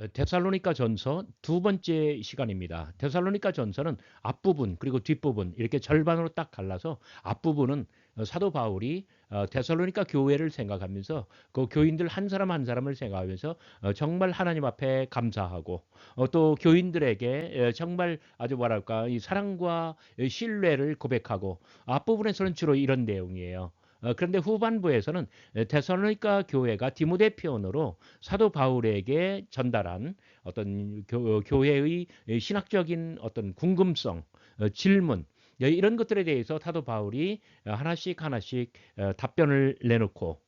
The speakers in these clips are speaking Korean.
데살로니가 전서 두 번째 시간입니다. 데살로니가 전서는 앞부분 그리고 뒷부분 이렇게 절반으로 딱 갈라서 앞부분은 사도 바울이 데살로니가 교회를 생각하면서 그 교인들 한 사람 한 사람을 생각하면서 정말 하나님 앞에 감사하고 또 교인들에게 정말 아주 뭐랄까 이 사랑과 신뢰를 고백하고 앞부분에서는 주로 이런 내용이에요. 그런데 후반부에서는 데살로니가 교회가 디모데 표현으로 사도 바울에게 전달한 어떤 교회의 신학적인 어떤 궁금성, 질문, 이런 것들에 대해서 사도 바울이 하나씩 하나씩 답변을 내놓고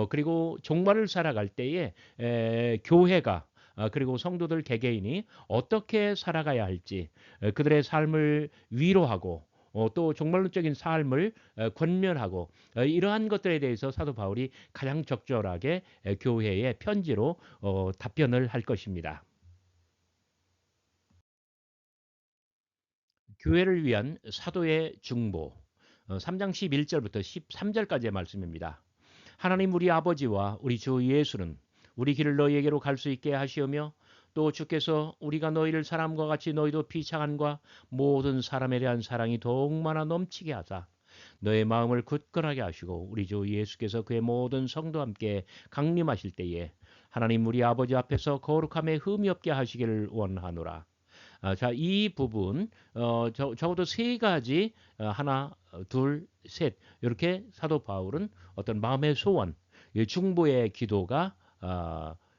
그리고 종말을 살아갈 때에 교회가 그리고 성도들 개개인이 어떻게 살아가야 할지 그들의 삶을 위로하고 또 종말론적인 삶을 권면하고 이러한 것들에 대해서 사도 바울이 가장 적절하게 교회에 편지로 답변을 할 것입니다. 교회를 위한 사도의 중보 3장 11절부터 13절까지의 말씀입니다. 하나님 우리 아버지와 우리 주 예수는 우리 길을 너희에게로 갈 수 있게 하시오며 또 주께서 우리가 너희를 사람과 같이 너희도 피차간과 모든 사람에 대한 사랑이 더욱 많아 넘치게 하사 너의 마음을 굳건하게 하시고 우리 주 예수께서 그의 모든 성도와 함께 강림하실 때에 하나님 우리 아버지 앞에서 거룩함에 흠이 없게 하시기를 원하노라. 자, 이 부분 적어도 세 가지 하나, 둘, 셋 이렇게 사도 바울은 어떤 마음의 소원, 중보의 기도가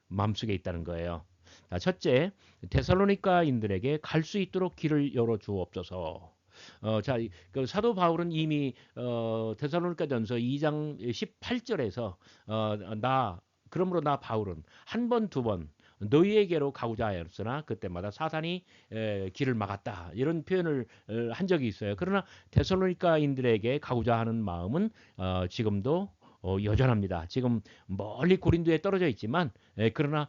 마음속에 있다는 거예요. 자, 첫째, 데살로니가인들에게 갈 수 있도록 길을 열어 주옵소서. 자, 그 사도 바울은 이미 데살로니가전서 2장 18절에서 나 그러므로 나 바울은 한 번, 두 번 너희에게로 가고자 하였으나 그때마다 사단이 길을 막았다. 이런 표현을 한 적이 있어요. 그러나 데살로니가인들에게 가고자 하는 마음은 지금도 여전합니다. 지금 멀리 고린도에 떨어져 있지만 그러나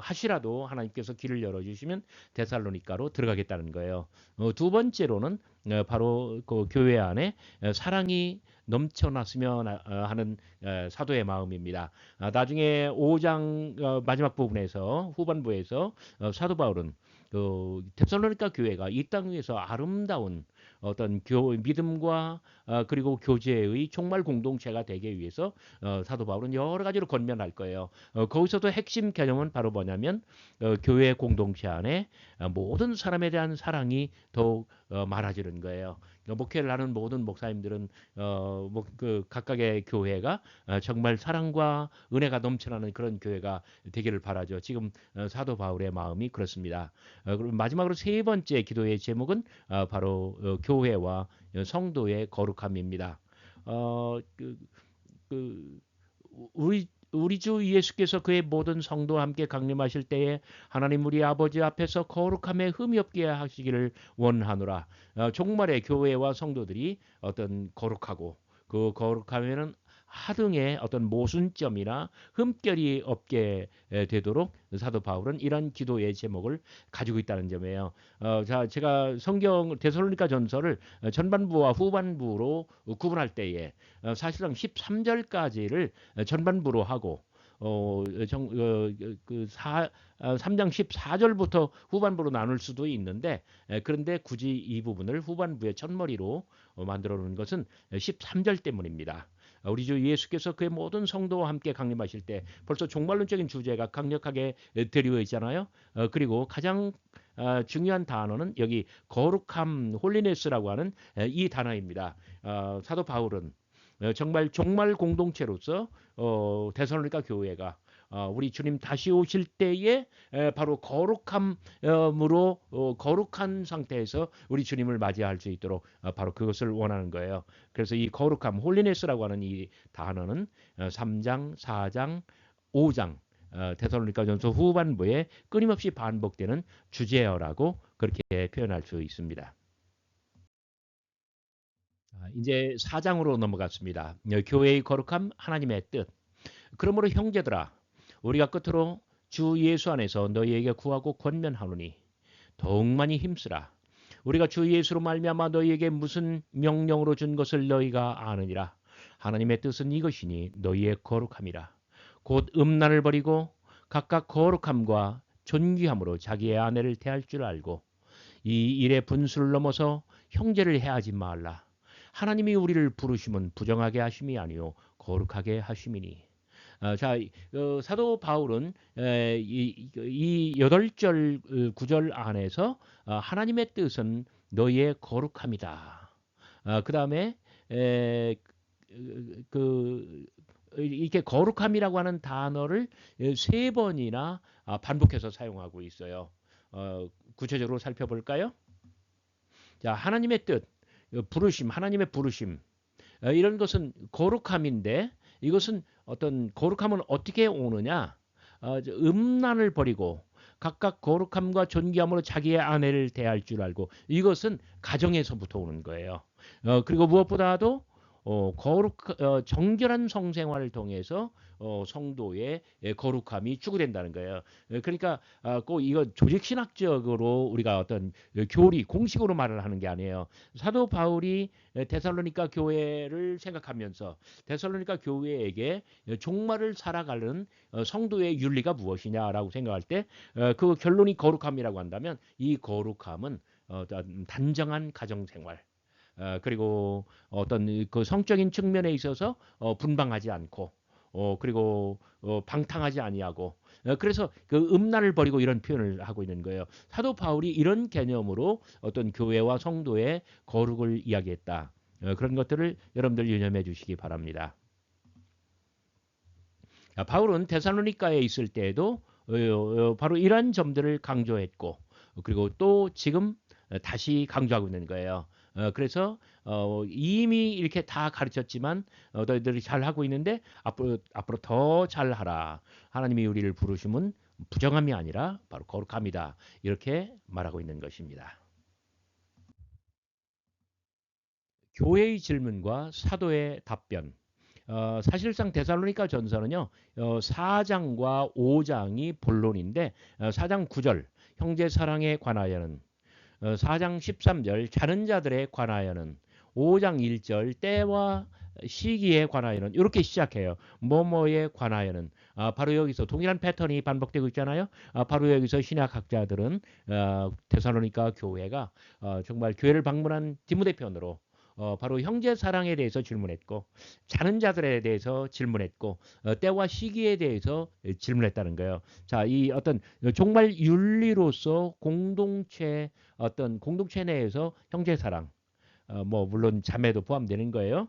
하시라도 하나님께서 길을 열어주시면 데살로니가로 들어가겠다는 거예요. 두 번째로는 바로 그 교회 안에 사랑이 넘쳐났으면 하는 사도의 마음입니다. 나중에 5장 마지막 부분에서 후반부에서 사도 바울은 그 데살로니가 교회가 이 땅 위에서 아름다운 어떤 믿음과 그리고 교제의 종말 공동체가 되기 위해서 사도 바울은 여러 가지로 권면할 거예요. 거기서도 핵심 개념은 바로 뭐냐면 교회 공동체 안에 모든 사람에 대한 사랑이 더욱 많아지는 거예요. 목회를 하는 모든 목사님들은 그 각각의 교회가 정말 사랑과 은혜가 넘쳐나는 그런 교회가 되기를 바라죠. 지금 사도 바울의 마음이 그렇습니다. 그리고 마지막으로 세 번째 기도의 제목은 바로 교회와 성도의 거룩함입니다. 그, 그 우리 주 예수께서 그의 모든 성도와 함께 강림하실 때에 하나님 우리 아버지 앞에서 거룩함에 흠이 없게 하시기를 원하노라. 종말의 교회와 성도들이 어떤 거룩하고 그 거룩함에는 하등의 어떤 모순점이나 흠결이 없게 되도록 사도 바울은 이런 기도의 제목을 가지고 있다는 점이에요. 자, 제가 성경 데살로니가 전서를 전반부와 후반부로 구분할 때에 사실상 13절까지를 전반부로 하고 그 3장 14절부터 후반부로 나눌 수도 있는데 그런데 굳이 이 부분을 후반부의 첫머리로 만들어 놓은 것은 13절 때문입니다. 우리 주 예수께서 그의 모든 성도와 함께 강림하실 때 벌써 종말론적인 주제가 강력하게 드리워 있잖아요. 그리고 가장 중요한 단어는 여기 거룩함, 홀리네스라고 하는 이 단어입니다. 사도 바울은 정말 종말 공동체로서 데살로니가 교회가 우리 주님 다시 오실 때에 바로 거룩함으로 거룩한 상태에서 우리 주님을 맞이할 수 있도록 바로 그것을 원하는 거예요. 그래서 이 거룩함, 홀리네스라고 하는 이 단어는 3장, 4장, 5장 데살로니가전서 후반부에 끊임없이 반복되는 주제어라고 그렇게 표현할 수 있습니다. 이제 4장으로 넘어갔습니다. 교회의 거룩함, 하나님의 뜻. 그러므로 형제들아 우리가 끝으로 주 예수 안에서 너희에게 구하고 권면하노니 더욱 많이 힘쓰라. 우리가 주 예수로 말미암아 너희에게 무슨 명령으로 준 것을 너희가 아느니라. 하나님의 뜻은 이것이니 너희의 거룩함이라. 곧 음란을 버리고 각각 거룩함과 존귀함으로 자기의 아내를 대할 줄 알고 이 일의 분수를 넘어서 형제를 해하지 말라. 하나님이 우리를 부르심은 부정하게 하심이 아니요 거룩하게 하심이니. 자, 사도 바울은 이 8절 9절 안에서 하나님의 뜻은 너희의 거룩함이다. 그 다음에 그 이렇게 거룩함이라고 하는 단어를 3번이나 반복해서 사용하고 있어요. 구체적으로 살펴볼까요? 자, 하나님의 뜻, 부르심, 하나님의 부르심, 이런 것은 거룩함인데 이것은 어떤 거룩함은 어떻게 오느냐? 음란을 버리고 각각 거룩함과 존귀함으로 자기의 아내를 대할 줄 알고 이것은 가정에서부터 오는 거예요. 그리고 무엇보다도 정결한 성생활을 통해서 성도의 거룩함이 추구된다는 거예요. 그러니까 꼭 이거 조직신학적으로 우리가 어떤 교리 공식으로 말을 하는 게 아니에요. 사도 바울이 데살로니가 교회를 생각하면서 데살로니가 교회에게 종말을 살아가는 성도의 윤리가 무엇이냐라고 생각할 때 그 결론이 거룩함이라고 한다면 이 거룩함은 단정한 가정생활, 그리고 어떤 그 성적인 측면에 있어서 분방하지 않고 그리고 방탕하지 아니하고 그래서 그 음란을 버리고 이런 표현을 하고 있는 거예요. 사도 바울이 이런 개념으로 어떤 교회와 성도의 거룩을 이야기했다. 그런 것들을 여러분들 유념해 주시기 바랍니다. 자, 바울은 데살로니가에 있을 때에도 바로 이러한 점들을 강조했고 그리고 또 지금 다시 강조하고 있는 거예요. 그래서 이미 이렇게 다 가르쳤지만 너희들이 잘하고 있는데 앞으로 더 잘하라. 하나님이 우리를 부르심은 부정함이 아니라 바로 거룩함이다. 이렇게 말하고 있는 것입니다. 교회의 질문과 사도의 답변. 사실상 데살로니가 전서는요, 4장과 5장이 본론인데 4장 9절 형제 사랑에 관하여는 4장 13절 자는 자들에 관하여는 5장 1절 때와 시기에 관하여는 이렇게 시작해요. 뭐뭐에 관하여는 바로 여기서 동일한 패턴이 반복되고 있잖아요. 바로 여기서 신약학자들은 데살로니가 교회가 정말 교회를 방문한 디모데편으로 바로 형제 사랑에 대해서 질문했고 자는 자들에 대해서 질문했고 때와 시기에 대해서 질문했다는 거예요. 자, 이 어떤 정말 윤리로서 어떤 공동체 내에서 형제 사랑, 뭐 물론 자매도 포함되는 거예요.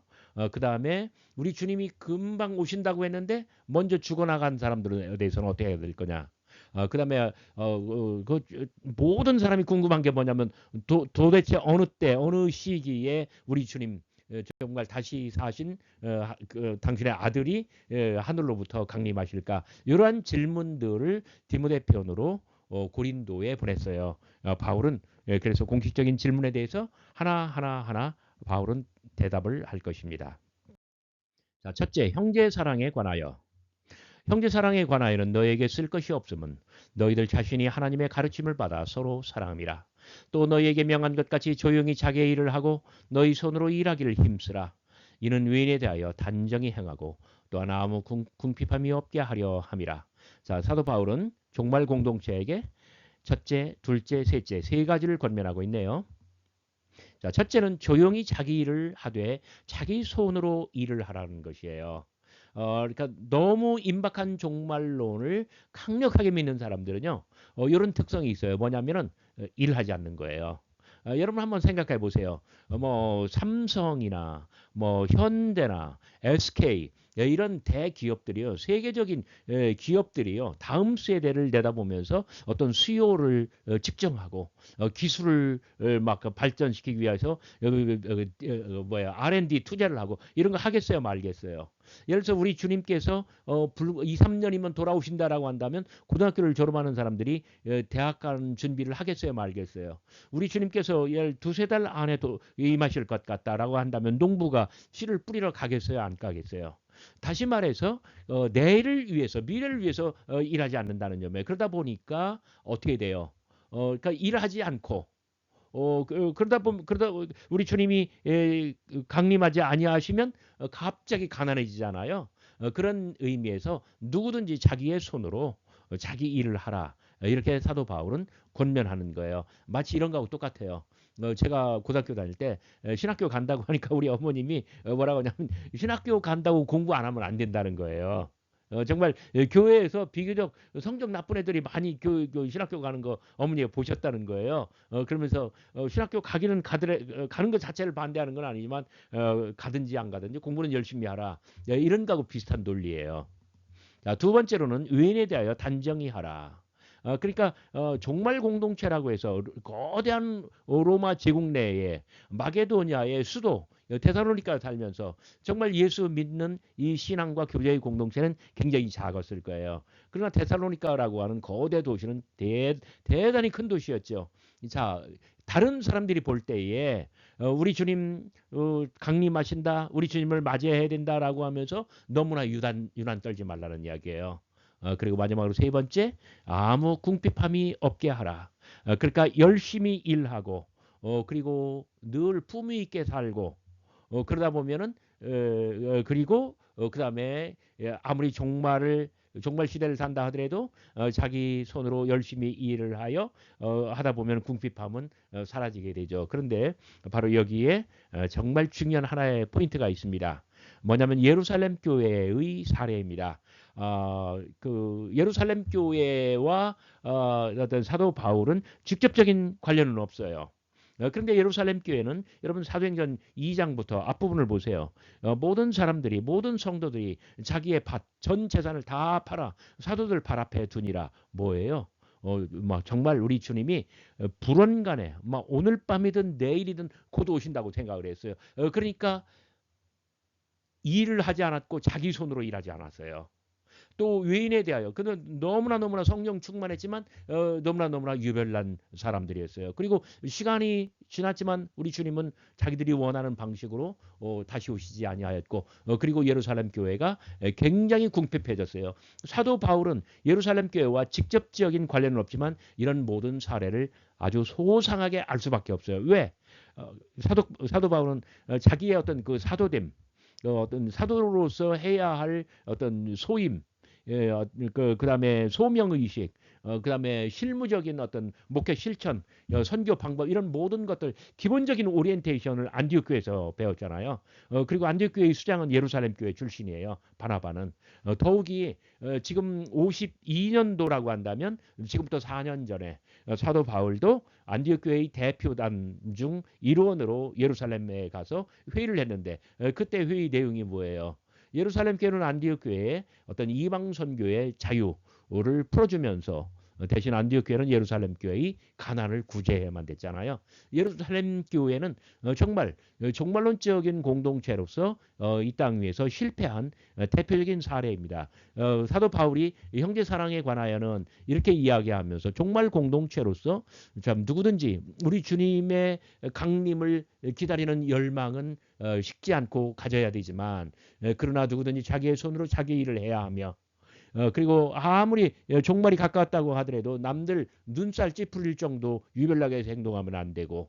그 다음에 우리 주님이 금방 오신다고 했는데 먼저 죽어나간 사람들에 대해서는 어떻게 해야 될 거냐. 그다음에 그 모든 사람이 궁금한 게 뭐냐면 도대체 어느 때 어느 시기에 우리 주님 정말 다시 사신 당신의 아들이 하늘로부터 강림하실까 이러한 질문들을 디모데편으로 고린도에 보냈어요. 바울은 그래서 공식적인 질문에 대해서 하나 바울은 대답을 할 것입니다. 자, 첫째, 형제 사랑에 관하여. 형제 사랑에 관하여는 너에게 쓸 것이 없음은 너희들 자신이 하나님의 가르침을 받아 서로 사랑함이라. 또 너희에게 명한 것 같이 조용히 자기의 일을 하고 너희 손으로 일하기를 힘쓰라. 이는 의인에 대하여 단정히 행하고 또한 아무 궁핍함이 없게 하려 함이라. 자, 사도 바울은 종말 공동체에게 첫째, 둘째, 셋째 세 가지를 권면하고 있네요. 자, 첫째는 조용히 자기 일을 하되 자기 손으로 일을 하라는 것이에요. 그러니까 너무 임박한 종말론을 강력하게 믿는 사람들은요, 이런 특성이 있어요. 뭐냐면은 일하지 않는 거예요. 여러분 한번 생각해 보세요. 뭐 삼성이나 뭐 현대나 SK 이런 대기업들이요, 세계적인 기업들이요, 다음 세대를 내다보면서 어떤 수요를 측정하고 기술을 막 발전시키기 위해서 R&D 투자를 하고 이런 거 하겠어요, 말겠어요? 예를 들어서 우리 주님께서 2, 3년이면 돌아오신다라고 한다면 고등학교를 졸업하는 사람들이 대학 가는 준비를 하겠어요, 말겠어요? 우리 주님께서 두세 달 안에도 임하실 것 같다라고 한다면 농부가 씨를 뿌리러 가겠어요, 안 가겠어요? 다시 말해서 내일을 위해서, 미래를 위해서 일하지 않는다는 점에 그러다 보니까 어떻게 돼요? 그러니까 일하지 않고 그러다 우리 주님이 강림하지 아니하시면 갑자기 가난해지잖아요. 그런 의미에서 누구든지 자기의 손으로 자기 일을 하라. 이렇게 사도 바울은 권면하는 거예요. 마치 이런 거하고 똑같아요. 제가 고등학교 다닐 때 신학교 간다고 하니까 우리 어머님이 뭐라고 하냐면 신학교 간다고 공부 안 하면 안 된다는 거예요. 정말 교회에서 비교적 성적 나쁜 애들이 많이 신학교 가는 거 어머니가 보셨다는 거예요. 그러면서 신학교 가는 것 자체를 반대하는 건 아니지만 가든지 안 가든지 공부는 열심히 하라. 이런 거하고 비슷한 논리예요. 자, 두 번째로는 의인에 대하여 단정히 하라. 그러니까 종말 공동체라고 해서 거대한 로마 제국 내에 마게도니아의 수도 데살로니가 살면서 정말 예수 믿는 이 신앙과 교제의 공동체는 굉장히 작았을 거예요. 그러나 데살로니카라고 하는 거대 도시는 대단히 큰 도시였죠. 자, 다른 사람들이 볼 때에 우리 주님 강림하신다, 우리 주님을 맞이해야 된다라고 하면서 너무나 유난 떨지 말라는 이야기예요. 그리고 마지막으로 세 번째, 아무 궁핍함이 없게 하라. 그러니까 열심히 일하고, 그리고 늘 품위 있게 살고, 그러다 보면은, 그리고 그 다음에 아무리 종말 시대를 산다 하더라도 자기 손으로 열심히 일을 하여 하다 보면 궁핍함은 사라지게 되죠. 그런데 바로 여기에 정말 중요한 하나의 포인트가 있습니다. 뭐냐면 예루살렘 교회의 사례입니다. 그 예루살렘 교회와 어떤 사도 바울은 직접적인 관련은 없어요. 그런데 예루살렘 교회는 여러분 사도행전 2장부터 앞부분을 보세요. 모든 사람들이 모든 성도들이 자기의 전 재산을 다 팔아 사도들 발 앞에 두니라. 뭐예요? 막 정말 우리 주님이 불원간에 막 오늘 밤이든 내일이든 곧 오신다고 생각을 했어요. 그러니까 일을 하지 않았고 자기 손으로 일하지 않았어요. 또 외인에 대하여 그는 너무나 성령 충만했지만 너무나 유별난 사람들이었어요. 그리고 시간이 지났지만 우리 주님은 자기들이 원하는 방식으로 다시 오시지 아니하였고 그리고 예루살렘 교회가 굉장히 궁핍해졌어요. 사도 바울은 예루살렘 교회와 직접적인 관련은 없지만 이런 모든 사례를 아주 소상하게 알 수밖에 없어요. 왜? 사도 바울은 자기의 어떤 그 사도됨, 어떤 사도로서 해야 할 어떤 소임, 예, 그다음에 소명의식, 그다음에 실무적인 어떤 목회 실천, 선교 방법 이런 모든 것들 기본적인 오리엔테이션을 안디옥 교회에서 배웠잖아요. 그리고 안디옥 교회의 수장은 예루살렘 교회 출신이에요. 바나바는 더욱이 지금 52년도라고 한다면 지금부터 4년 전에 사도 바울도 안디옥 교회의 대표단 중 일원으로 예루살렘에 가서 회의를 했는데 그때 회의 내용이 뭐예요? 예루살렘 교회는 안디옥 교회에 어떤 이방 선교의 자유를 풀어주면서 대신 안디옥 교회는 예루살렘 교회의 가난을 구제해야만 됐잖아요. 예루살렘 교회는 정말 종말론적인 공동체로서 이 땅 위에서 실패한 대표적인 사례입니다. 사도 바울이 형제 사랑에 관하여는 이렇게 이야기하면서 종말 공동체로서 참 누구든지 우리 주님의 강림을 기다리는 열망은 식지 않고 가져야 되지만 그러나 누구든지 자기의 손으로 자기 일을 해야 하며 그리고 아무리 종말이 가까웠다고 하더라도 남들 눈살 찌푸릴 정도 유별나게 행동하면 안 되고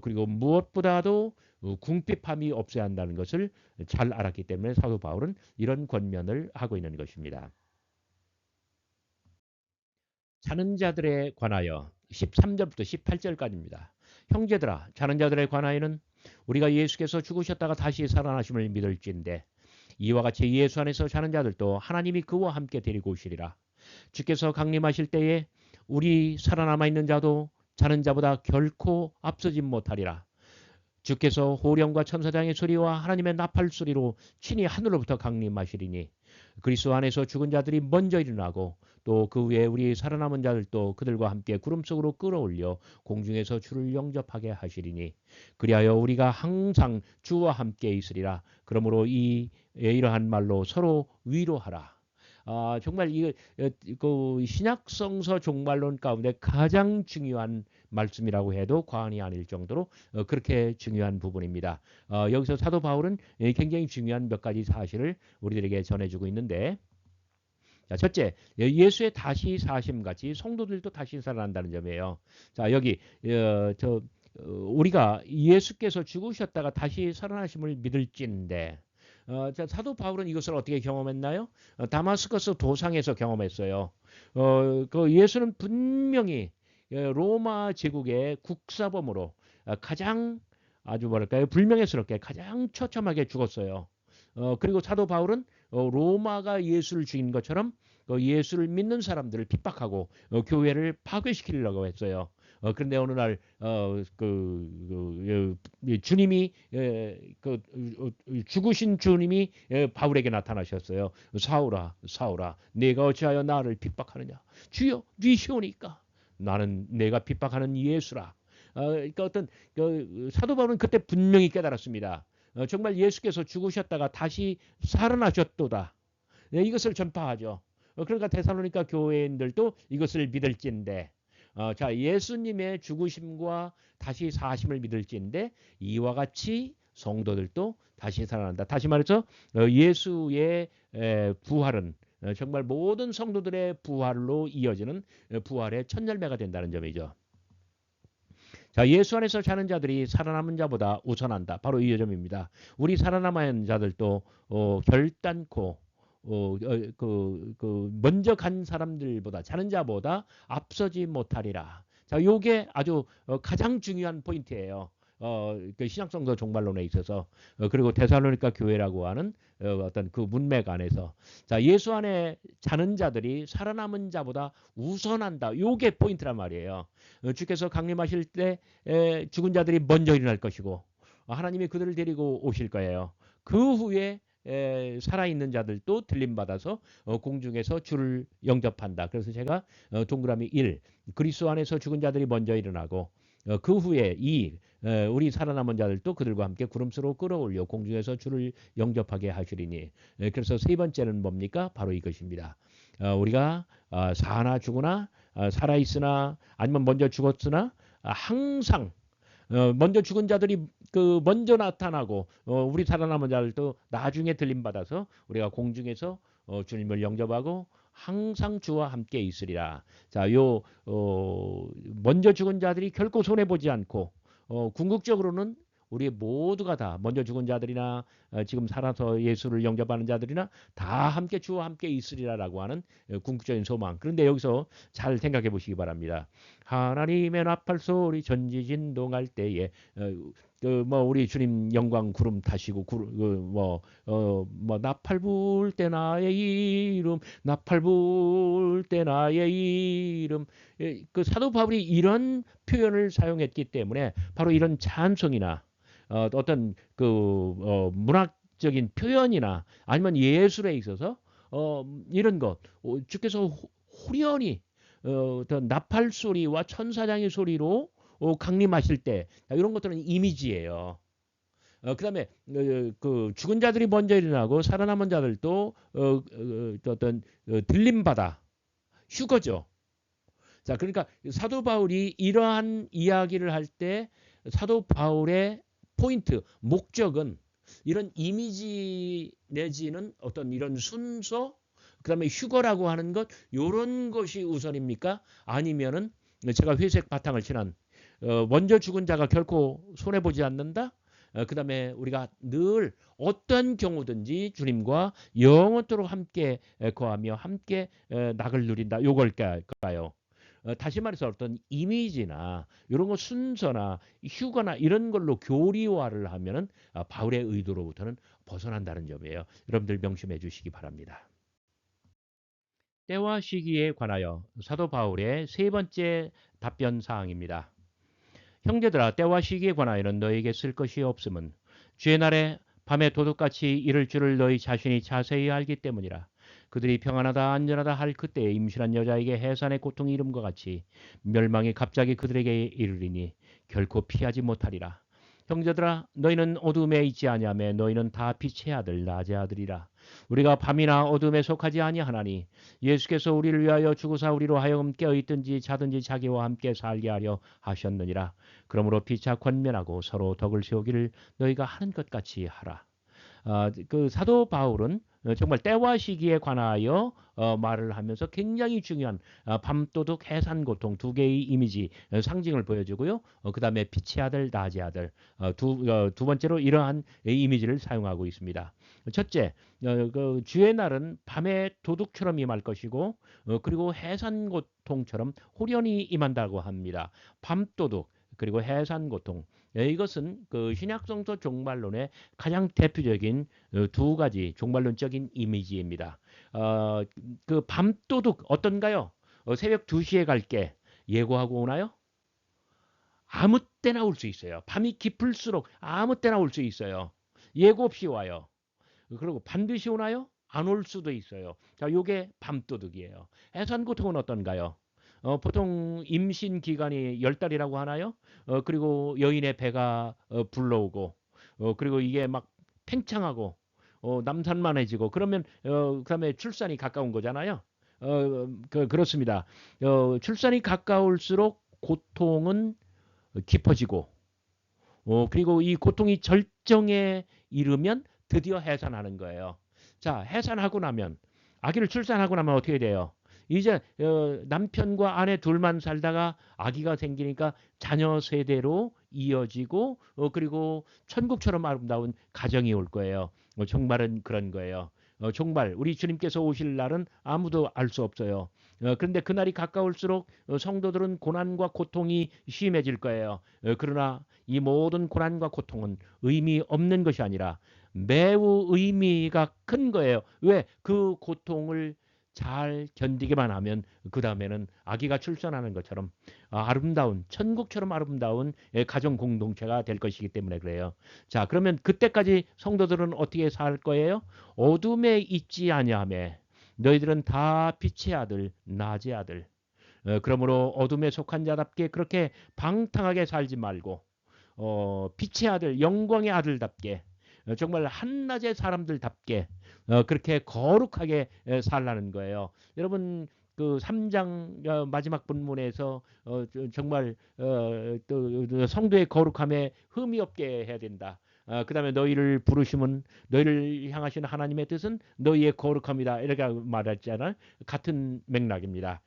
그리고 무엇보다도 궁핍함이 없어야 한다는 것을 잘 알았기 때문에 사도 바울은 이런 권면을 하고 있는 것입니다. 자는 자들에 관하여 13절부터 18절까지입니다. 형제들아 자는 자들에 관하여는 우리가 예수께서 죽으셨다가 다시 살아나심을 믿을진데 이와 같이 예수 안에서 자는 자들도 하나님이 그와 함께 데리고 오시리라. 주께서 강림하실 때에 우리 살아남아 있는 자도 자는 자보다 결코 앞서지 못하리라. 주께서 호령과 천사장의 소리와 하나님의 나팔 소리로 친히 하늘로부터 강림하시리니 그리스도 안에서 죽은 자들이 먼저 일어나고 또 그 위에 우리 살아남은 자들도 그들과 함께 구름 속으로 끌어올려 공중에서 주를 영접하게 하시리니 그리하여 우리가 항상 주와 함께 있으리라. 그러므로 이러한 말로 서로 위로하라. 정말 그 신약성서 종말론 가운데 가장 중요한 말씀이라고 해도 과언이 아닐 정도로 그렇게 중요한 부분입니다. 여기서 사도 바울은 굉장히 중요한 몇 가지 사실을 우리들에게 전해주고 있는데 자, 첫째, 예수의 다시 사심 같이 성도들도 다시 살아난다는 점이에요. 자, 여기 우리가 예수께서 죽으셨다가 다시 살아나심을 믿을진데 자, 사도 바울은 이것을 어떻게 경험했나요? 다마스커스 도상에서 경험했어요. 그 예수는 분명히 로마 제국의 국사범으로 가장 아주 뭐랄까요? 불명예스럽게 가장 처참하게 죽었어요. 그리고 사도 바울은 로마가 예수를 죽인 것처럼 예수를 믿는 사람들을 핍박하고 교회를 파괴시키려고 했어요. 그런데 어느 날 주님이 죽으신 주님이 바울에게 나타나셨어요. 사울아, 사울아, 내가 어찌하여 나를 핍박하느냐? 주여, 니시오니까 나는 내가 핍박하는 예수라. 그러니까 어떤 사도 바울은 그때 분명히 깨달았습니다. 정말 예수께서 죽으셨다가 다시 살아나셨도다. 네, 이것을 전파하죠. 그러니까 데살로니가 교회인들도 이것을 믿을진데, 자, 예수님의 죽으심과 다시 사심을 믿을진데 이와 같이 성도들도 다시 살아난다. 다시 말해서 예수의 부활은 정말 모든 성도들의 부활로 이어지는 부활의 첫 열매가 된다는 점이죠. 자, 예수 안에서 사는 자들이 살아남은 자보다 우선한다. 바로 이 점입니다. 우리 살아남은 자들도 결단코 먼저 간 사람들보다 자는 자보다 앞서지 못하리라. 자, 요게 아주 가장 중요한 포인트예요. 그 신약성서 종말론에 있어서 그리고 데살로니가 교회라고 하는 어떤 그 문맥 안에서 자, 예수 안에 자는 자들이 살아남은 자보다 우선한다. 요게 포인트란 말이에요. 주께서 강림하실 때 죽은 자들이 먼저 일어날 것이고 하나님이 그들을 데리고 오실 거예요. 그 후에 살아있는 자들도 들림받아서 공중에서 주를 영접한다. 그래서 제가 동그라미 1, 그리스도 안에서 죽은 자들이 먼저 일어나고 그 후에 2, 우리 살아남은 자들도 그들과 함께 구름수로 끌어올려 공중에서 주를 영접하게 하시리니. 그래서 세 번째는 뭡니까? 바로 이것입니다. 우리가 사나 죽으나 살아있으나 아니면 먼저 죽었으나 항상 먼저 죽은 자들이 먼저 나타나고 우리 살아남은 자들도 나중에 들림받아서 우리가 공중에서 주님을 영접하고 항상 주와 함께 있으리라. 자, 먼저 죽은 자들이 결코 손해 보지 않고 궁극적으로는 우리 모두가 다 먼저 죽은 자들이나 지금 살아서 예수를 영접하는 자들이나 다 함께 주와 함께 있으리라라고 하는 궁극적인 소망. 그런데 여기서 잘 생각해 보시기 바랍니다. 하나님의 나팔 소리 전지진동할 때에 우리 주님 영광 구름 타시고 나팔 불 때 나의 이름 나팔 불 때 나의 이름 그 사도 바울이 이런 표현을 사용했기 때문에 바로 이런 찬송이나 어떤 문학적인 표현이나 아니면 예술에 있어서 이런 것 주께서 후련히 어떤 나팔 소리와 천사장의 소리로 강림하실 때 이런 것들은 이미지예요. 그다음에 그 죽은 자들이 먼저 일어나고 살아남은 자들도 어떤 들림받아 휴거죠. 자, 그러니까 사도 바울이 이러한 이야기를 할 때 사도 바울의 포인트, 목적은 이런 이미지 내지는 어떤 이런 순서, 그다음에 휴거라고 하는 것, 이런 것이 우선입니까? 아니면은 제가 회색 바탕을 칠한 먼저 죽은 자가 결코 손해 보지 않는다. 그다음에 우리가 늘 어떤 경우든지 주님과 영원토록 함께 거하며 함께 낙을 누린다. 요걸까요? 다시 말해서 어떤 이미지나 이런 거 순서나 휴거나 이런 걸로 교리화를 하면은 바울의 의도로부터는 벗어난다는 점이에요. 여러분들 명심해 주시기 바랍니다. 때와 시기에 관하여 사도 바울의 세 번째 답변 사항입니다. 형제들아, 때와 시기에 관하여는 너에게 쓸 것이 없음은 주의 날에 밤에 도둑같이 이를 줄을 너희 자신이 자세히 알기 때문이라. 그들이 평안하다 안전하다 할 그때에 임신한 여자에게 해산의 고통이 이름과 같이 멸망이 갑자기 그들에게 이르리니 결코 피하지 못하리라. 형제들아, 너희는 어둠에 있지 아니하며 너희는 다 빛의 아들 낮의 아들이라. 우리가 밤이나 어둠에 속하지 아니하나니 예수께서 우리를 위하여 죽으사 우리로 하여금 깨어있든지 자든지 자기와 함께 살게 하려 하셨느니라. 그러므로 피차 권면하고 서로 덕을 세우기를 너희가 하는 것 같이 하라. 그 사도 바울은 정말 때와 시기에 관하여 말을 하면서 굉장히 중요한 밤도둑, 해산고통 두 개의 이미지, 상징을 보여주고요. 그 다음에 빛의 아들, 낮의 아들, 두 번째로 이러한 이미지를 사용하고 있습니다. 첫째, 그 주의 날은 밤의 도둑처럼 임할 것이고, 그리고 해산고통처럼 호련히 임한다고 합니다. 밤도둑, 그리고 해산고통. 이것은 그 신약성서 종말론의 가장 대표적인 두 가지 종말론적인 이미지입니다. 어, 그 밤도둑 어떤가요? 새벽 2시에 갈게 예고하고 오나요? 아무 때나 올 수 있어요. 밤이 깊을수록 아무 때나 올 수 있어요. 예고 없이 와요. 그리고 반드시 오나요? 안 올 수도 있어요. 자, 요게 밤도둑이에요. 해산고통은 어떤가요? 보통 임신 기간이 10달이라고 하나요? 그리고 여인의 배가 불러오고, 그리고 이게 막 팽창하고, 남산만해지고, 그러면, 그다음에 출산이 가까운 거잖아요. 그렇습니다. 출산이 가까울수록 고통은 깊어지고, 그리고 이 고통이 절정에 이르면 드디어 해산하는 거예요. 자, 해산하고 나면, 아기를 출산하고 나면 어떻게 돼요? 이제 남편과 아내 둘만 살다가 아기가 생기니까 자녀 세대로 이어지고, 그리고 천국처럼 아름다운 가정이 올 거예요. 종말은 그런 거예요. 종말, 우리 주님께서 오실 날은 아무도 알 수 없어요. 그런데 그날이 가까울수록 성도들은 고난과 고통이 심해질 거예요. 그러나 이 모든 고난과 고통은 의미 없는 것이 아니라 매우 의미가 큰 거예요. 왜? 그 고통을 잘 견디기만 하면 그 다음에는 아기가 출산하는 것처럼 아름다운 천국처럼 아름다운 가정 공동체가 될 것이기 때문에 그래요. 자, 그러면 그때까지 성도들은 어떻게 살 거예요? 어둠에 있지 아니하며 너희들은 다 빛의 아들, 낮의 아들. 그러므로 어둠에 속한 자답게 그렇게 방탕하게 살지 말고 빛의 아들, 영광의 아들답게 정말 한낮의 사람들답게 그렇게 거룩하게 살라는 거예요. 여러분 그 3장 마지막 본문에서 정말 또 성도의 거룩함에 흠이 없게 해야 된다. 그다음에 너희를 부르심은 너희를 향하신 하나님의 뜻은 너희의 거룩함이다. 이렇게 말했잖아요. 같은 맥락입니다.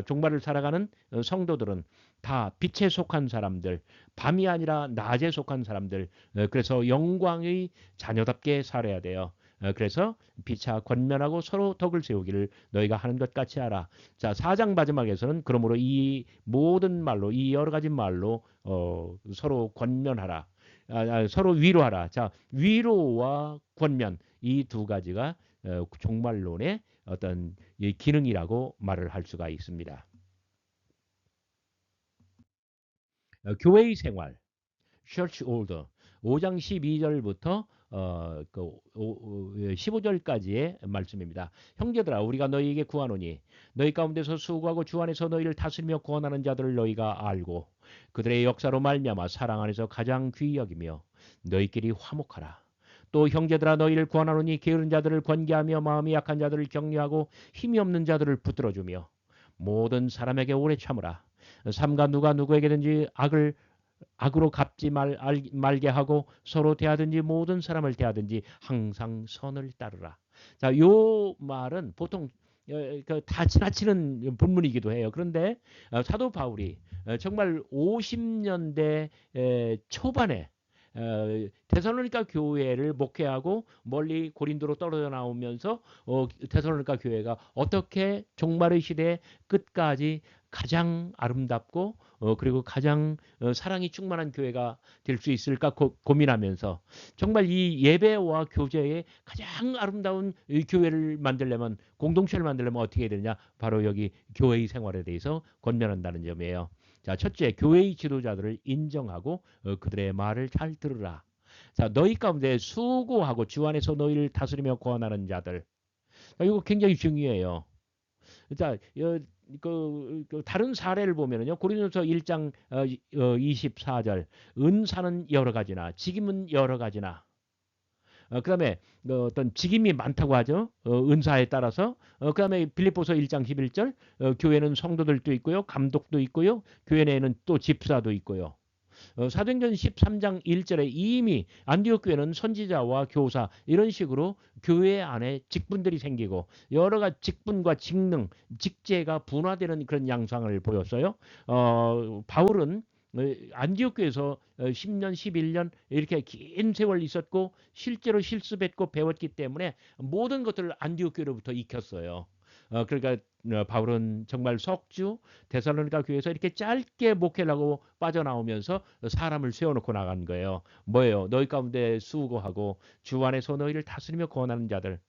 종말을 살아가는 성도들은 다 빛에 속한 사람들, 밤이 아니라 낮에 속한 사람들. 그래서 영광의 자녀답게 살아야 돼요. 그래서 피차 권면하고 서로 덕을 세우기를 너희가 하는 것 같이 하라. 자, 4장 마지막에서는 그러므로 이 모든 말로 이 여러 가지 말로 서로 권면하라. 서로 위로하라. 자, 위로와 권면 이 두 가지가 종말론의 어떤 기능이라고 말을 할 수가 있습니다. 교회의 생활, church order, 5장 12절부터 15절까지의 말씀입니다. 형제들아 우리가 너희에게 구하노니 너희 가운데서 수고하고 주 안에서 너희를 다스리며 구원하는 자들을 너희가 알고 그들의 역사로 말미암아 사랑 안에서 가장 귀히 여기며 너희끼리 화목하라. 또 형제들아 너희를 구하노니 게으른 자들을 권계하며 마음이 약한 자들을 격려하고 힘이 없는 자들을 붙들어주며 모든 사람에게 오래 참으라. 삼가 누가 누구에게든지 악으로 갚지 말게 하고 서로 대하든지 모든 사람을 대하든지 항상 선을 따르라. 자, 요 말은 보통 다 지나치는 본문이기도 해요. 그런데 사도 바울이 정말 50년대 초반에 데살로니가 교회를 목회하고 멀리 고린도로 떨어져 나오면서 데살로니가 교회가 어떻게 종말의 시대의 끝까지 가장 아름답고 그리고 가장 사랑이 충만한 교회가 될 수 있을까 고민하면서 정말 이 예배와 교제의 가장 아름다운 이 교회를 만들려면 공동체를 만들려면 어떻게 해야 되느냐 바로 여기 교회의 생활에 대해서 권면한다는 점이에요. 자, 첫째, 교회의 지도자들을 인정하고 그들의 말을 잘 들으라. 자, 너희 가운데 수고하고 주 안에서 너희를 다스리며 구원하는 자들. 자, 이거 굉장히 중요해요. 자, 다른 사례를 보면은요. 고린도서 1장 24절. 은사는 여러 가지나 직임은 여러 가지나 그다음에 어떤 직임이 많다고 하죠. 은사에 따라서. 그다음에 빌립보서 1장 11절. 교회는 성도들도 있고요. 감독도 있고요. 교회 내에는 또 집사도 있고요. 사도행전 13장 1절에 이미 안디옥 교회는 선지자와 교사 이런 식으로 교회 안에 직분들이 생기고 여러 가지 직분과 직능, 직제가 분화되는 그런 양상을 보였어요. 바울은 안디옥 교회에서 10년, 11년 이렇게 긴 세월 있었고 실제로 실습했고 배웠기 때문에 모든 것들을 안디옥 교회로부터 익혔어요. 그러니까 바울은 정말 석주 데살로니가 교회에서 이렇게 짧게 목회를 하고 빠져나오면서 사람을 세워놓고 나간 거예요. 뭐예요? 너희 가운데 수고하고 주 안에서 너희를 다스리며 구원하는 자들.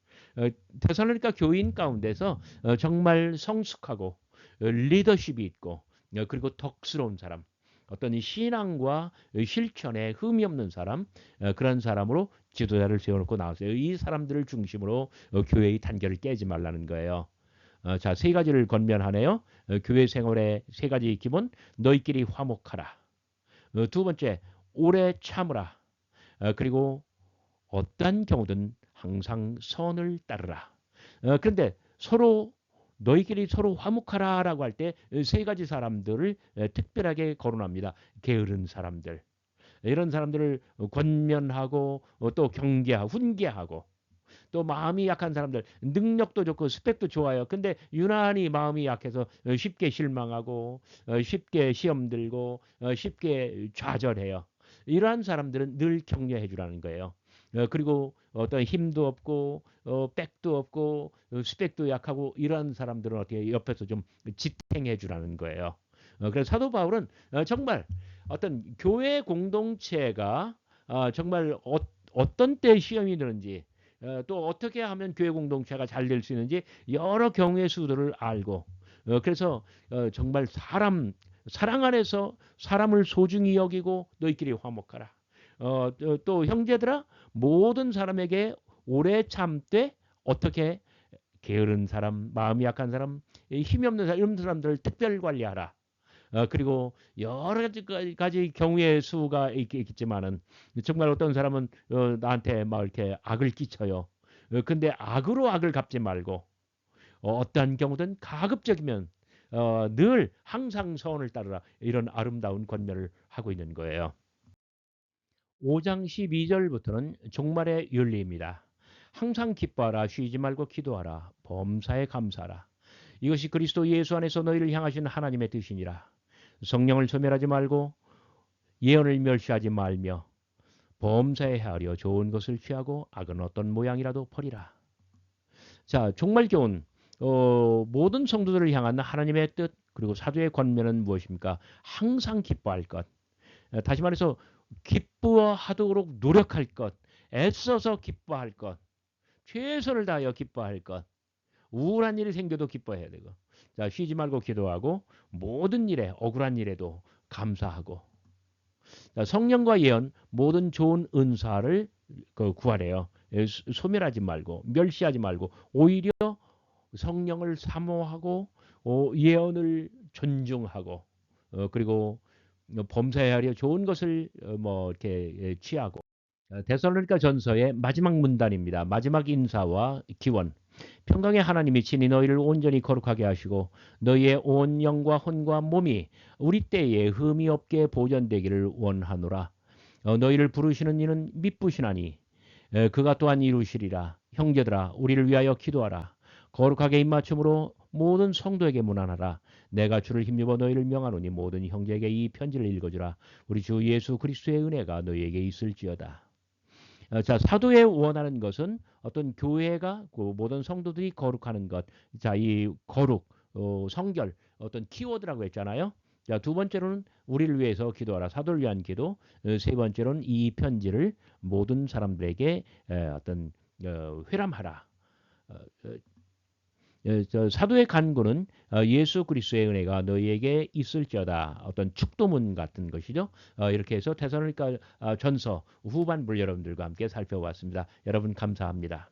데살로니가 교인 가운데서 정말 성숙하고 리더십이 있고 그리고 덕스러운 사람. 어떤 신앙과 실천에 흠이 없는 사람, 그런 사람으로 지도자를 세워놓고 나왔어요. 이 사람들을 중심으로 교회의 단결을 깨지 말라는 거예요. 자, 세 가지를 권면하네요. 교회 생활의 세 가지 기본, 너희끼리 화목하라. 두 번째, 오래 참으라. 그리고 어떠한 경우든 항상 선을 따르라. 그런데 너희끼리 서로 화목하라라고 할 때 세 가지 사람들을 특별하게 거론합니다. 게으른 사람들. 이런 사람들을 권면하고 또 경계하고 훈계하고 또 마음이 약한 사람들 능력도 좋고 스펙도 좋아요. 근데 유난히 마음이 약해서 쉽게 실망하고 쉽게 시험 들고 쉽게 좌절해요. 이러한 사람들은 늘 격려해 주라는 거예요. 그리고 어떤 힘도 없고 백도 없고 스펙도 약하고 이러한 사람들은 어떻게 옆에서 좀 지탱해 주라는 거예요. 그래서 사도 바울은 정말 어떤 교회 공동체가 정말 어떤 때 시험이 드는지 또 어떻게 하면 교회 공동체가 잘 될 수 있는지 여러 경우의 수들을 알고 그래서 정말 사랑 안에서 사람을 소중히 여기고 너희끼리 화목하라. 또 형제들아 모든 사람에게 오래 참되 어떻게 게으른 사람, 마음이 약한 사람, 힘이 없는 사람 이런 사람들을 특별 관리하라. 그리고 여러 가지 경우의 수가 있겠지만은 정말 어떤 사람은 나한테 막 이렇게 악을 끼쳐요. 근데 악으로 악을 갚지 말고 어떠한 경우든 가급적이면 늘 항상 선을 따르라 이런 아름다운 권면을 하고 있는 거예요. 5장 12절부터는 종말의 윤리입니다. 항상 기뻐하라 쉬지 말고 기도하라 범사에 감사하라. 이것이 그리스도 예수 안에서 너희를 향하신 하나님의 뜻이니라. 성령을 소멸하지 말고 예언을 멸시하지 말며 범사에 헤아려 좋은 것을 취하고 악은 어떤 모양이라도 버리라. 자, 종말 교훈 모든 성도들을 향한 하나님의 뜻 그리고 사도의 권면은 무엇입니까? 항상 기뻐할 것. 다시 말해서 기뻐하도록 노력할 것. 애써서 기뻐할 것. 최선을 다하여 기뻐할 것. 우울한 일이 생겨도 기뻐해야 되고. 자, 쉬지 말고 기도하고 모든 일에 억울한 일에도 감사하고. 자, 성령과 예언 모든 좋은 은사를 구하래요. 소멸하지 말고 멸시하지 말고 오히려 성령을 사모하고 예언을 존중하고 그리고 범사에 좋은 것을 뭐 이렇게 취하고 데살로니가 전서의 마지막 문단입니다. 마지막 인사와 기원. 평강의 하나님이 친히 너희를 온전히 거룩하게 하시고 너희의 온 영과 혼과 몸이 우리 때에 흠이 없게 보존되기를 원하노라. 너희를 부르시는 이는 미쁘시나니 그가 또한 이루시리라. 형제들아 우리를 위하여 기도하라. 거룩하게 입맞춤으로 모든 성도에게 문안하라. 내가 주를 힘입어 너희를 명하노니 모든 형제에게 이 편지를 읽어주라. 우리 주 예수 그리스도의 은혜가 너희에게 있을지어다. 자, 사도의 원하는 것은 어떤 교회가 그 모든 성도들이 거룩하는 것. 자, 이 거룩, 성결, 어떤 키워드라고 했잖아요. 자, 두 번째로는 우리를 위해서 기도하라. 사도를 위한 기도. 세 번째로는 이 편지를 모든 사람들에게 어떤 회람하라. 어, 사도의 간구는 예수 그리스도의 은혜가 너희에게 있을지어다. 어떤 축도문 같은 것이죠. 이렇게 해서 데살로니가 전서 후반부를 여러분들과 함께 살펴봤습니다. 여러분 감사합니다.